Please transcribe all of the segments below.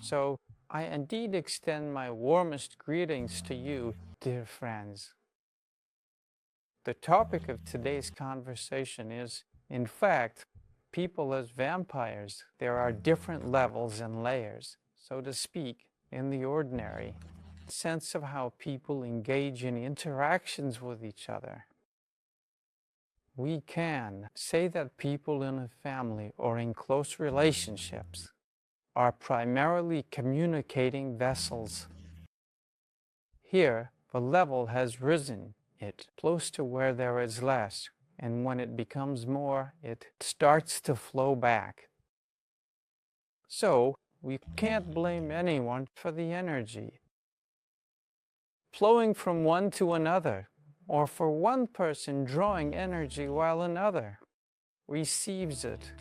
So I indeed extend my warmest greetings to you, dear friends. The topic of today's conversation is, in fact, people as vampires. There are different levels and layers, so to speak, in the ordinary sense of how people engage in interactions with each other. We can say that people in a family or in close relationships are primarily communicating vessels. Here, the level has risen, it close to where there is less, and when it becomes more, it starts to flow back. So, we can't blame anyone for the energy flowing from one to another, or for one person drawing energy while another receives it.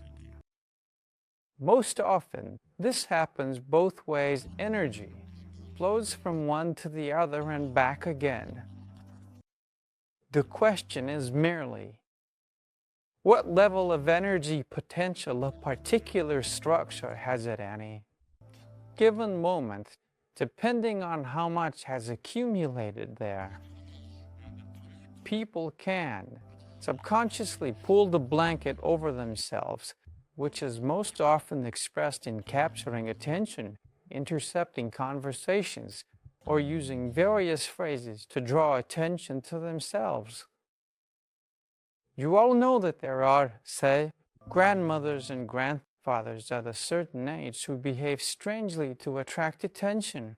Most often, this happens both ways. Energy flows from one to the other and back again. The question is merely, what level of energy potential a particular structure has at any given moment, depending on how much has accumulated there. People can subconsciously pull the blanket over themselves, which is most often expressed in capturing attention, intercepting conversations, or using various phrases to draw attention to themselves. You all know that there are, say, grandmothers and grandfathers at a certain age who behave strangely to attract attention.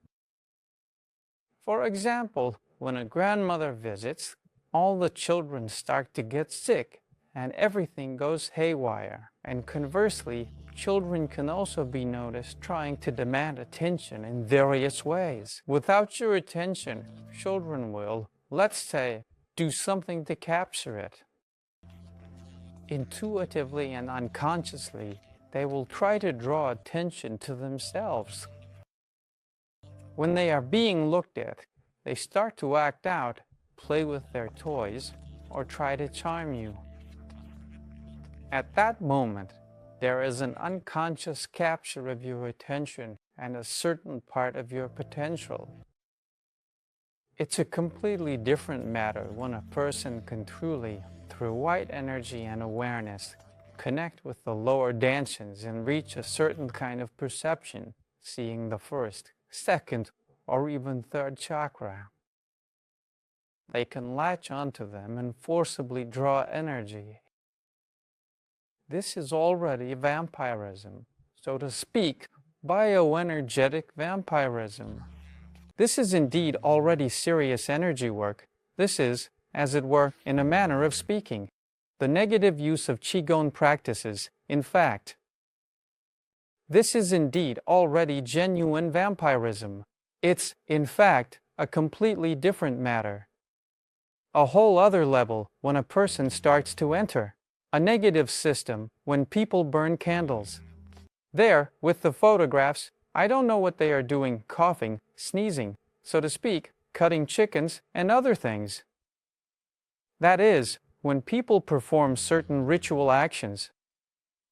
For example, when a grandmother visits, all the children start to get sick and everything goes haywire. And conversely, children can also be noticed trying to demand attention in various ways. Without your attention, children will, let's say, do something to capture it. Intuitively and unconsciously, they will try to draw attention to themselves. When they are being looked at, they start to act out, play with their toys, or try to charm you. At that moment, there is an unconscious capture of your attention and a certain part of your potential. It's a completely different matter when a person can truly, through white energy and awareness, connect with the lower dimensions and reach a certain kind of perception, seeing the first, second, or even third chakra. They can latch onto them and forcibly draw energy. This is already vampirism, so to speak, bioenergetic vampirism. This is indeed already serious energy work. This is, as it were, in a manner of speaking, the negative use of Qigong practices. In fact, this is indeed already genuine vampirism. It's, in fact, a completely different matter. A whole other level when a person starts to enter. A negative system when people burn candles. There, with the photographs, I don't know what they are doing, coughing, sneezing, so to speak, cutting chickens and other things. That is, when people perform certain ritual actions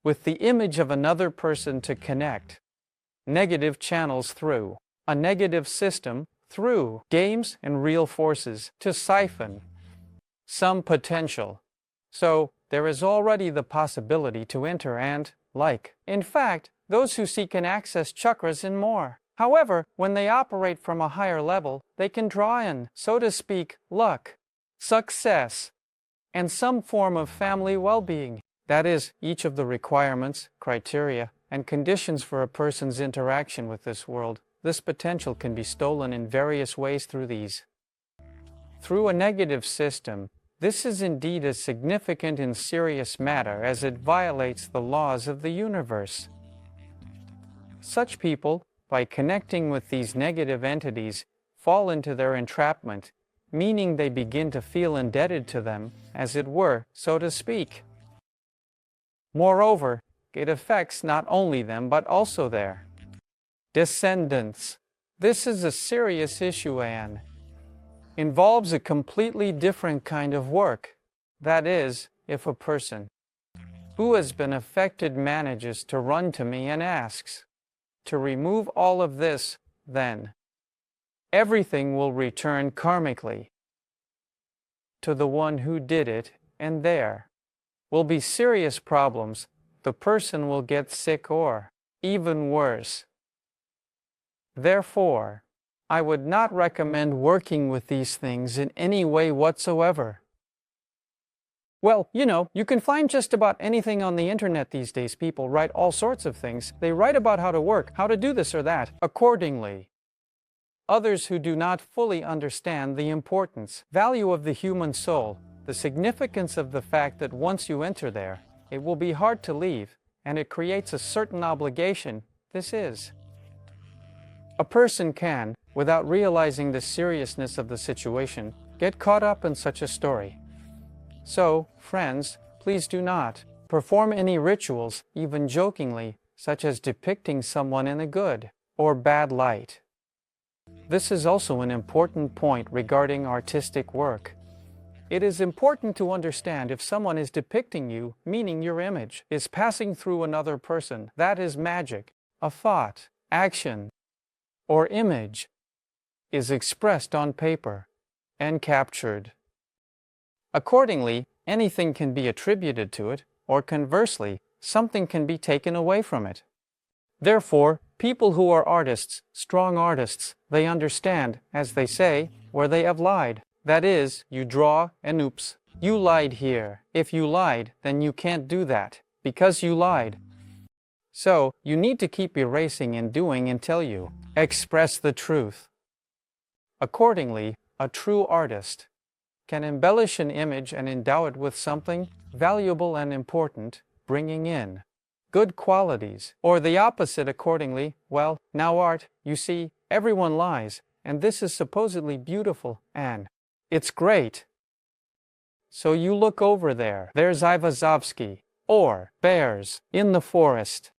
with the image of another person to connect negative channels through a negative system, through games and real forces to siphon some potential. So there is already the possibility to enter and, like, in fact, those who seek and access chakras and more. However, when they operate from a higher level, they can draw in, so to speak, luck, success, and some form of family well-being. That is, each of the requirements, criteria, and conditions for a person's interaction with this world. This potential can be stolen in various ways through these. Through a negative system, this is indeed a significant and serious matter as it violates the laws of the universe. Such people, by connecting with these negative entities, fall into their entrapment, meaning they begin to feel indebted to them, as it were, so to speak. Moreover, it affects not only them but also their descendants. This is a serious issue and involves a completely different kind of work. That is, if a person who has been affected manages to run to me and asks, To remove all of this, then, everything will return karmically to the one who did it, and there will be serious problems. The person will get sick or, even worse. Therefore, I would not recommend working with these things in any way whatsoever. Well, you can find just about anything on the internet these days. People write all sorts of things. They write about how to work, how to do this or that, accordingly. Others who do not fully understand the importance, value of the human soul, the significance of the fact that once you enter there, it will be hard to leave, and it creates a certain obligation. This is. A person can, without realizing the seriousness of the situation, get caught up in such a story. So, friends, please do not perform any rituals, even jokingly, such as depicting someone in a good or bad light. This is also an important point regarding artistic work. It is important to understand if someone is depicting you, meaning your image is passing through another person. That is magic. A thought, action, or image is expressed on paper and captured. Accordingly, anything can be attributed to it, or conversely, something can be taken away from it. Therefore, people who are artists, strong artists, they understand, as they say, where they have lied. That is, you draw and oops, you lied here. If you lied, then you can't do that, because you lied. So, you need to keep erasing and doing until you express the truth. Accordingly, a true artist can embellish an image and endow it with something valuable and important, bringing in good qualities, or the opposite accordingly. Well, now art, you see, everyone lies, and this is supposedly beautiful, and it's great. So you look over there, there's Ivazovsky, or bears in the forest.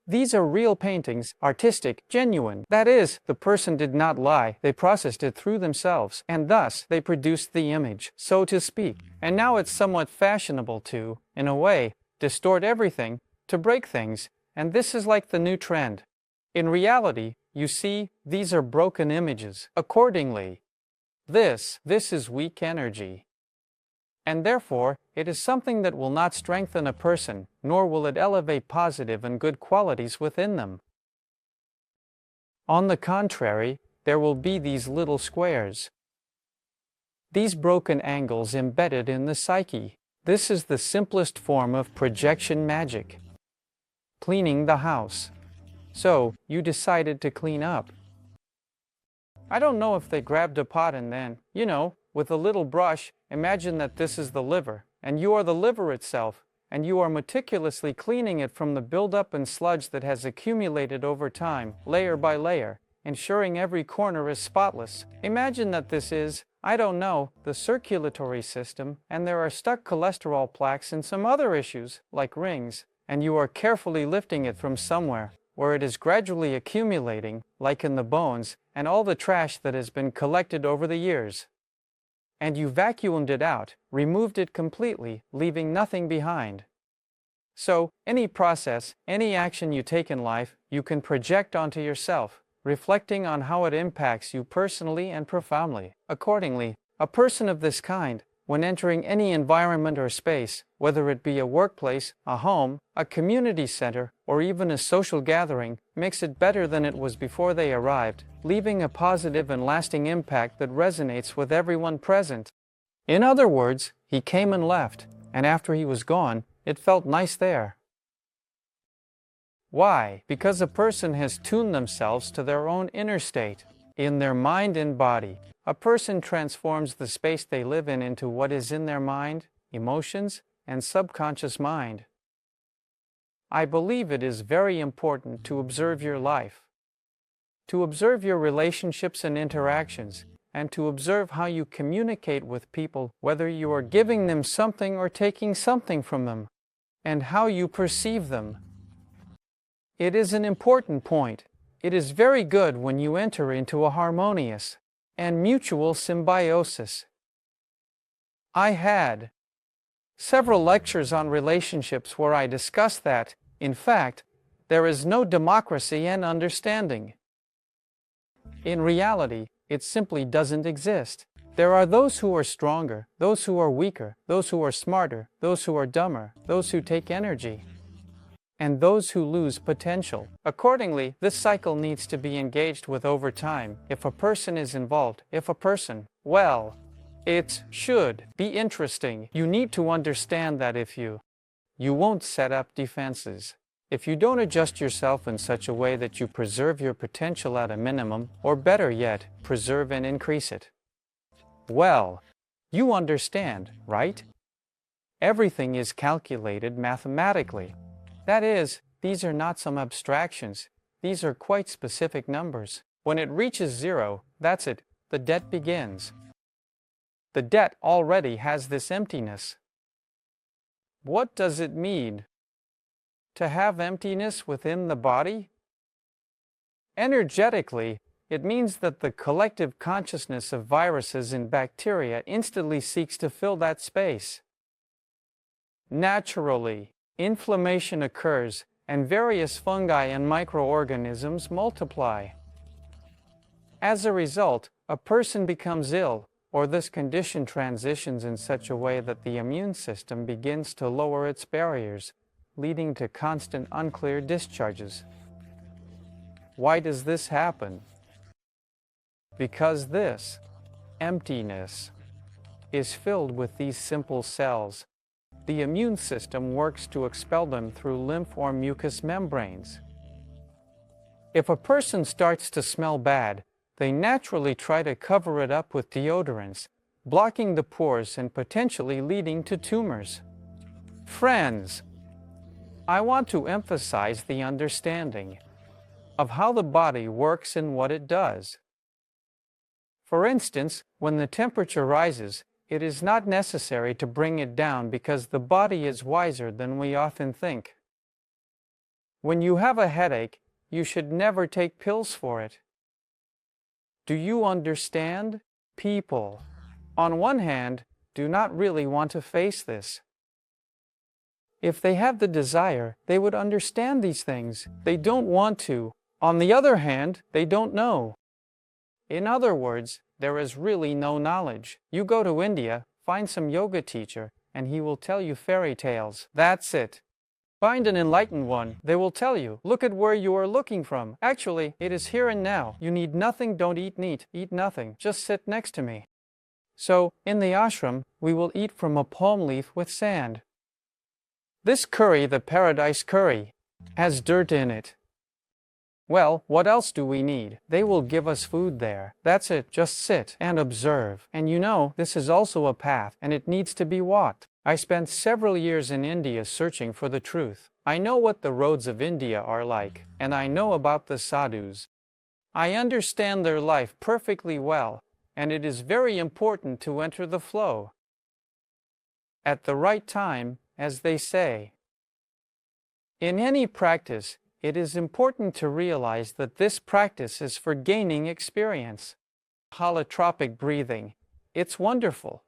These are real paintings, artistic, genuine. That is, the person did not lie, they processed it through themselves, and thus they produced the image, so to speak. And now it's somewhat fashionable to, in a way, distort everything, to break things, and this is like the new trend. In reality, you see, these are broken images. Accordingly, this is weak energy. And therefore, it is something that will not strengthen a person, nor will it elevate positive and good qualities within them. On the contrary, there will be these little squares, these broken angles embedded in the psyche. This is the simplest form of projection magic. Cleaning the house. So, you decided to clean up. I don't know if they grabbed a pot and then, with a little brush, imagine that this is the liver, and you are the liver itself, and you are meticulously cleaning it from the buildup and sludge that has accumulated over time, layer by layer, ensuring every corner is spotless. Imagine that this is, the circulatory system, and there are stuck cholesterol plaques and some other issues, like rings, and you are carefully lifting it from somewhere, where it is gradually accumulating, like in the bones, and all the trash that has been collected over the years. And you vacuumed it out, removed it completely, leaving nothing behind. So, any process, any action you take in life, you can project onto yourself, reflecting on how it impacts you personally and profoundly. Accordingly, a person of this kind, when entering any environment or space, whether it be a workplace, a home, a community center, or even a social gathering, makes it better than it was before they arrived, leaving a positive and lasting impact that resonates with everyone present. In other words, he came and left, and after he was gone, it felt nice there. Why? Because a person has tuned themselves to their own inner state, in their mind and body. A person transforms the space they live in into what is in their mind, emotions, and subconscious mind. I believe it is very important to observe your life, to observe your relationships and interactions, and to observe how you communicate with people, whether you are giving them something or taking something from them, and how you perceive them. It is an important point. It is very good when you enter into a harmonious and mutual symbiosis. I had several lectures on relationships where I discussed that, in fact, There is no democracy and understanding. In reality, it simply doesn't exist. There are those who are stronger, those who are weaker, those who are smarter, those who are dumber, those who take energy, and those who lose potential. Accordingly, this cycle needs to be engaged with over time. If a person is involved, well, it should be interesting. You need to understand that if you won't set up defenses. If you don't adjust yourself in such a way that you preserve your potential at a minimum, or better yet, preserve and increase it. Well, you understand, right? Everything is calculated mathematically. That is, these are not some abstractions. These are quite specific numbers. When it reaches zero, that's it. The debt begins. The debt already has this emptiness. What does it mean to have emptiness within the body? Energetically, it means that the collective consciousness of viruses and bacteria instantly seeks to fill that space. Naturally, inflammation occurs and various fungi and microorganisms multiply. As a result, a person becomes ill, or this condition transitions in such a way that the immune system begins to lower its barriers, leading to constant unclear discharges. Why does this happen? Because this emptiness is filled with these simple cells. The immune system works to expel them through lymph or mucous membranes. If a person starts to smell bad, they naturally try to cover it up with deodorants, blocking the pores and potentially leading to tumors. Friends, I want to emphasize the understanding of how the body works and what it does. For instance, when the temperature rises, it is not necessary to bring it down because the body is wiser than we often think. When you have a headache, you should never take pills for it. Do you understand? People, on one hand, do not really want to face this. If they have the desire, they would understand these things. They don't want to. On the other hand, they don't know. In other words, there is really no knowledge. You go to India, find some yoga teacher, and he will tell you fairy tales. That's it. Find an enlightened one. They will tell you, look at where you are looking from. Actually, it is here and now. You need nothing, don't eat meat, eat nothing. Just sit next to me. So, in the ashram, we will eat from a palm leaf with sand. This curry, the paradise curry, has dirt in it. Well, what else do we need? They will give us food there. That's it, just sit and observe. And you know, this is also a path, and it needs to be walked. I spent several years in India searching for the truth. I know what the roads of India are like, and I know about the sadhus. I understand their life perfectly well, and it is very important to enter the flow at the right time, as they say. In any practice, it is important to realize that this practice is for gaining experience. Holotropic breathing. It's wonderful.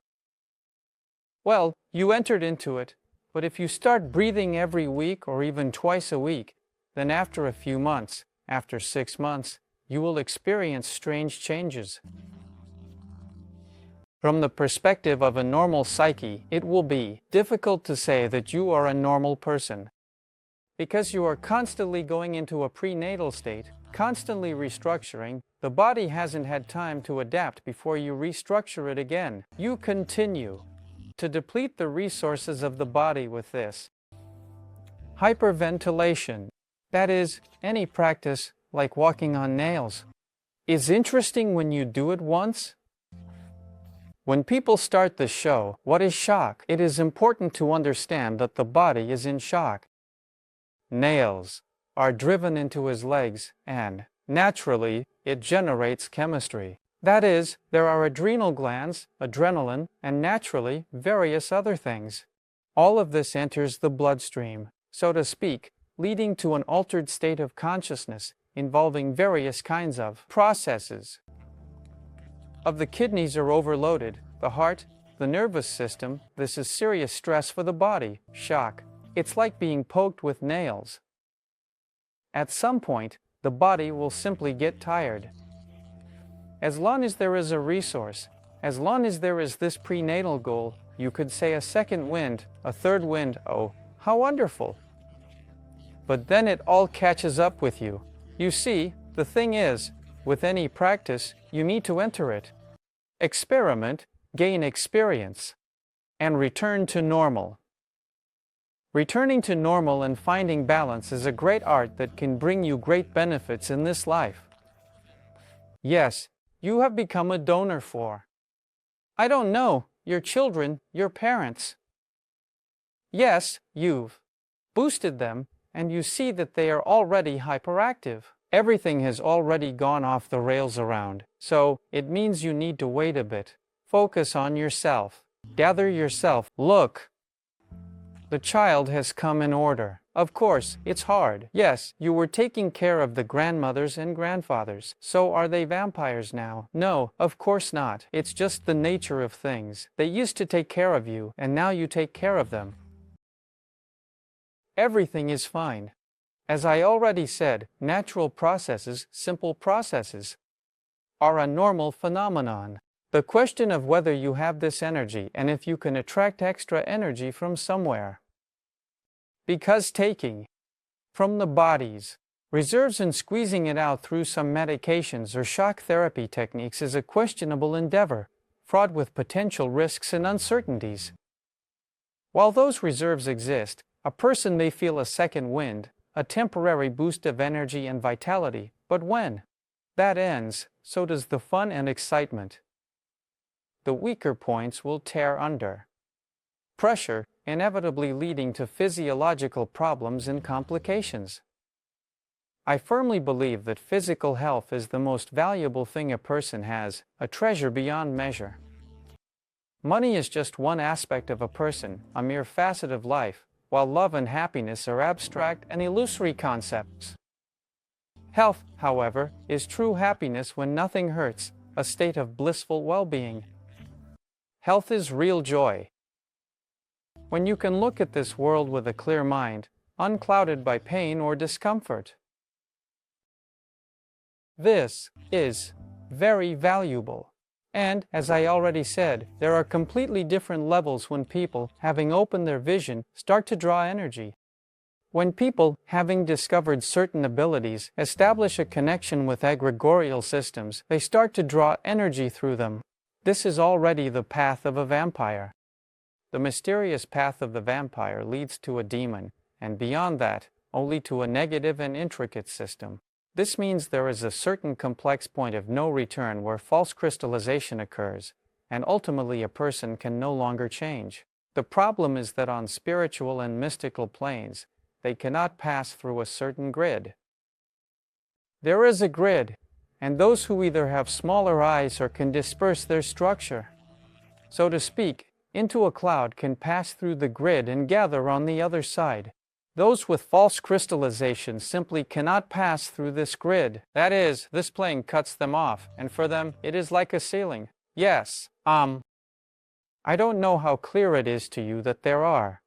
Well, you entered into it, but if you start breathing every week or even twice a week, then after a few months, after 6 months, you will experience strange changes. From the perspective of a normal psyche, it will be difficult to say that you are a normal person. Because you are constantly going into a prenatal state, constantly restructuring, the body hasn't had time to adapt before you restructure it again. You continue to deplete the resources of the body with this. Hyperventilation, that is, any practice, like walking on nails, is interesting when you do it once. When people start the show, what is shock? It is important to understand that the body is in shock. Nails are driven into his legs and, naturally, it generates chemistry. That is, there are adrenal glands, adrenaline, and naturally, various other things. All of this enters the bloodstream, so to speak, leading to an altered state of consciousness involving various kinds of processes. The kidneys are overloaded, the heart, the nervous system. This is serious stress for the body, shock. It's like being poked with nails. At some point, the body will simply get tired. As long as there is a resource, as long as there is this prenatal goal, you could say a second wind, a third wind, oh, how wonderful. But then it all catches up with you. You see, the thing is, with any practice, you need to enter it. Experiment, gain experience, and return to normal. Returning to normal and finding balance is a great art that can bring you great benefits in this life. Yes, you have become a donor for, I don't know, your children, your parents. Yes, you've boosted them, and you see that they are already hyperactive. Everything has already gone off the rails around, so it means you need to wait a bit. Focus on yourself. Gather yourself. Look. The child has come in order. Of course, it's hard. Yes, you were taking care of the grandmothers and grandfathers. So are they vampires now? No, of course not. It's just the nature of things. They used to take care of you, and now you take care of them. Everything is fine. As I already said, natural processes, simple processes, are a normal phenomenon. The question of whether you have this energy and if you can attract extra energy from somewhere. Because taking from the body's reserves and squeezing it out through some medications or shock therapy techniques is a questionable endeavor, fraught with potential risks and uncertainties. While those reserves exist, a person may feel a second wind, a temporary boost of energy and vitality, but when that ends, so does the fun and excitement. The weaker points will tear under pressure, inevitably leading to physiological problems and complications. I firmly believe that physical health is the most valuable thing a person has, a treasure beyond measure. Money is just one aspect of a person, a mere facet of life, while love and happiness are abstract and illusory concepts. Health, however, is true happiness when nothing hurts, a state of blissful well-being. Health is real joy. When you can look at this world with a clear mind, unclouded by pain or discomfort. This is very valuable. And, as I already said, there are completely different levels when people, having opened their vision, start to draw energy. When people, having discovered certain abilities, establish a connection with egregorial systems, they start to draw energy through them. This is already the path of a vampire. The mysterious path of the vampire leads to a demon, and beyond that, only to a negative and intricate system. This means there is a certain complex point of no return where false crystallization occurs, and ultimately a person can no longer change. The problem is that on spiritual and mystical planes, they cannot pass through a certain grid. There is a grid, and those who either have smaller eyes or can disperse their structure, so to speak, into a cloud can pass through the grid and gather on the other side. Those with false crystallization simply cannot pass through this grid. That is, this plane cuts them off, and for them, it is like a ceiling. Yes, I don't know how clear it is to you that there are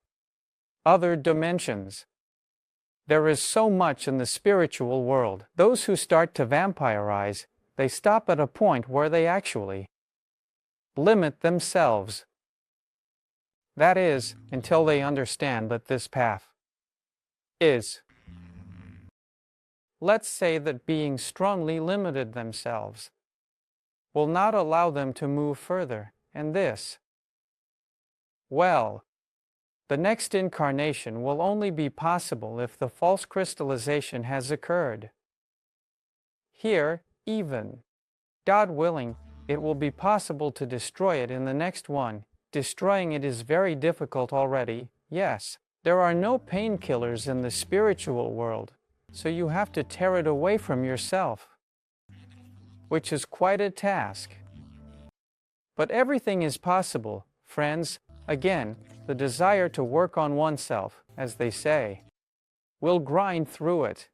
other dimensions. There is so much in the spiritual world. Those who start to vampirize, they stop at a point where they actually limit themselves. That is, until they understand that this path is. Let's say that being strongly limited themselves will not allow them to move further, and this, well, the next incarnation will only be possible if the false crystallization has occurred. Here, even, God willing, it will be possible to destroy it in the next one. Destroying it is very difficult already, yes. There are no painkillers in the spiritual world, so you have to tear it away from yourself, which is quite a task. But everything is possible, friends. Again, the desire to work on oneself, as they say, will grind through it.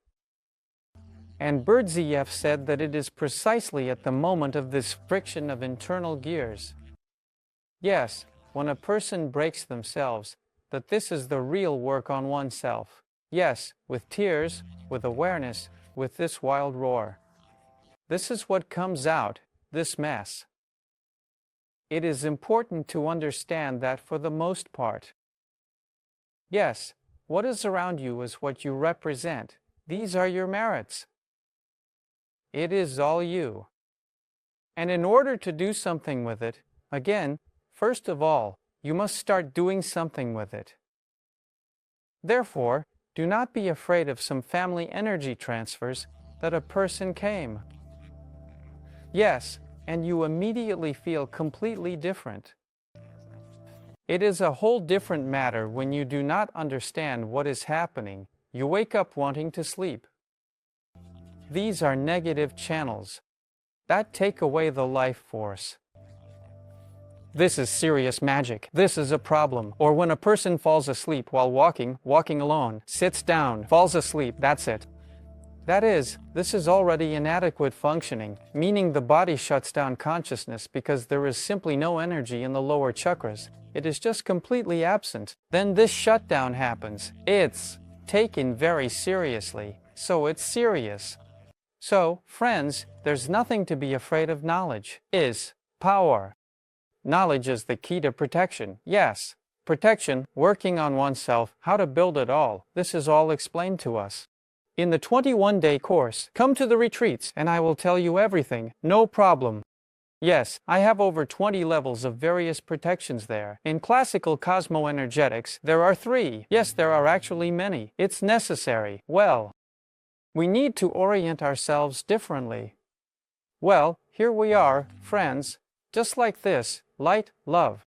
And Birdzieff said that it is precisely at the moment of this friction of internal gears. Yes, when a person breaks themselves, that this is the real work on oneself. Yes, with tears, with awareness, with this wild roar. This is what comes out, this mess. It is important to understand that for the most part. Yes, what is around you is what you represent. These are your merits. It is all you. And in order to do something with it, again, first of all, you must start doing something with it. Therefore, do not be afraid of some family energy transfers that a person came. Yes, and you immediately feel completely different. It is a whole different matter when you do not understand what is happening. You wake up wanting to sleep. These are negative channels that take away the life force. This is serious magic. This is a problem. Or when a person falls asleep while walking alone, sits down, falls asleep, that's it. That is, this is already inadequate functioning, meaning the body shuts down consciousness because there is simply no energy in the lower chakras. It is just completely absent. Then this shutdown happens. It's taken very seriously. So it's serious. So, friends, there's nothing to be afraid of. Knowledge is power. Knowledge is the key to protection. Yes, protection, working on oneself, how to build it all. This is all explained to us. In the 21-day course, come to the retreats and I will tell you everything. No problem. Yes, I have over 20 levels of various protections there. In classical cosmoenergetics, there are 3. Yes, there are actually many. It's necessary. Well, we need to orient ourselves differently. Well, here we are, friends, just like this, light, love.